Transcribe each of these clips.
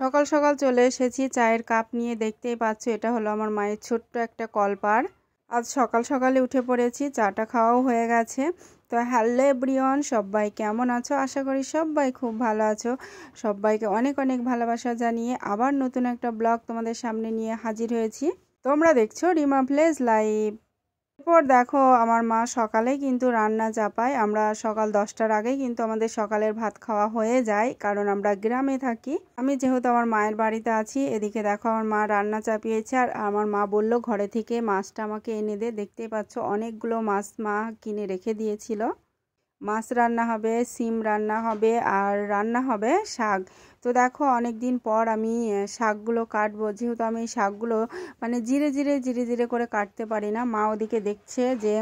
সকাল সকাল চলে এসেছি চায়ের কাপ নিয়ে। দেখতেই পাচ্ছ এটা হলো আমার মায়ের ছোট্ট একটা কলপার। আজ সকাল সকালে উঠে পড়েছি, চাটা খাওয়াও হয়ে গেছে। তো হ্যালো এভরিওয়ান, সবাই কেমন আছো? আশা করি সবাই খুব ভালো আছো। সবাইকে অনেক অনেক ভালোবাসা জানিয়ে আবার নতুন একটা ব্লগ তোমাদের সামনে নিয়ে হাজির হয়েছি। তোমরা দেখছো রিমা ভিলেজ লাইভ। এরপর দেখো আমার মা সকালে কিন্তু রান্না চাপায়। আমরা সকাল 10টার আগেই কিন্তু আমাদের সকালের ভাত খাওয়া হয়ে যায়, কারণ আমরা গ্রামে থাকি। আমি যেহেতু আমার মায়ের বাড়িতে আছি, এদিকে দেখো আমার মা রান্না চাপিয়েছে। আর আমার মা বলল ঘরে থেকে মাছটা আমাকে এনে দে। দেখতেই পাচ্ছ অনেকগুলো মাছ মা কিনে রেখে দিয়েছিল। মাছ রান্না হবে, সিম রান্না হবে, আর রান্না হবে শাক। তো দেখো অনেক দিন পর আমি শাকগুলো কাটবো, যেহেতু আমি শাকগুলো মানে জিরে জিরে করে কাটতে পারি না। মা ওদিকে দেখছে যে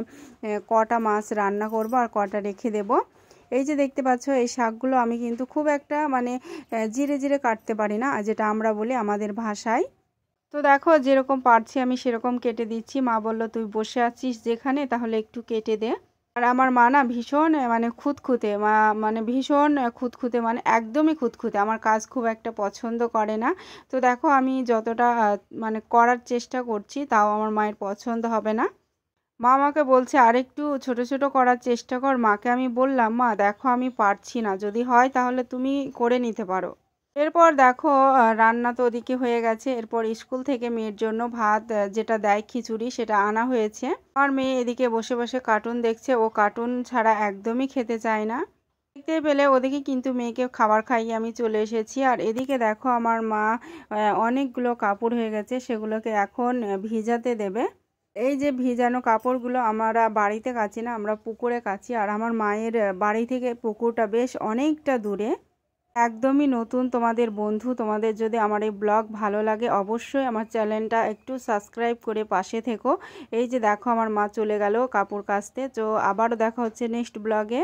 কটা মাছ রান্না করব আর কটা রেখে দেব। এই যে দেখতে পাচ্ছ এই শাকগুলো আমি কিন্তু খুব একটা মানে জিরে কাটতে পারি না, যেটা আমরা বলি আমাদের ভাষায়। তো দেখো যেরকম পারছি আমি সেরকম কেটে দিচ্ছি। মা বলল তুই বসে আছিস যেখানে, তাহলে একটু কেটে দে। আর আমার মা না ভীষণ মানে খুঁতখুঁতে, মানে ভীষণ খুঁতখুঁতে, মানে একদমই খুঁতখুঁতে, আমার কাজ খুব একটা পছন্দ করে না। তো দেখো আমি যতটা মানে করার চেষ্টা করছি তাও আমার মায়ের পছন্দ হবে না। মা আমাকে বলছে আরেকটু ছোট ছোট করার চেষ্টা কর। মাকে আমি বললাম মা দেখো আমি পারছি না, যদি হয় তাহলে তুমি করে নিতে পারো। এরপর দেখো রান্না তো ওদিকে হয়ে গেছে। এরপর স্কুল থেকে মেয়ের জন্য ভাত যেটা দেয় খিচুড়ি, সেটা আনা হয়েছে। আমার মেয়ে এদিকে বসে বসে কার্টুন দেখছে, ও কার্টুন ছাড়া একদমই খেতে চায় না। দেখতে পেলে ওদিকে কিন্তু মেয়েকে খাবার খাইয়ে আমি চলে এসেছি। আর এদিকে দেখো আমার মা অনেকগুলো কাপড় হয়ে গেছে, সেগুলোকে এখন ভিজাতে দেবে। এই যে ভিজানো কাপড়গুলো আমরা বাড়িতে কাচি না, আমরা পুকুরে কাচি। আর আমার মায়ের বাড়ি থেকে পুকুরটা বেশ অনেকটা দূরে, একদমই নতুন তোমাদের বন্ধু। তোমাদের যদি আমার এই ব্লগ ভালো লাগে অবশ্যই আমার চ্যানেলটা একটু সাবস্ক্রাইব করে পাশে থেকো। এই যে দেখো আমার মা চলে গেল কাপড় কাচতে। তো আবারও দেখা হচ্ছে নেক্সট ব্লগে।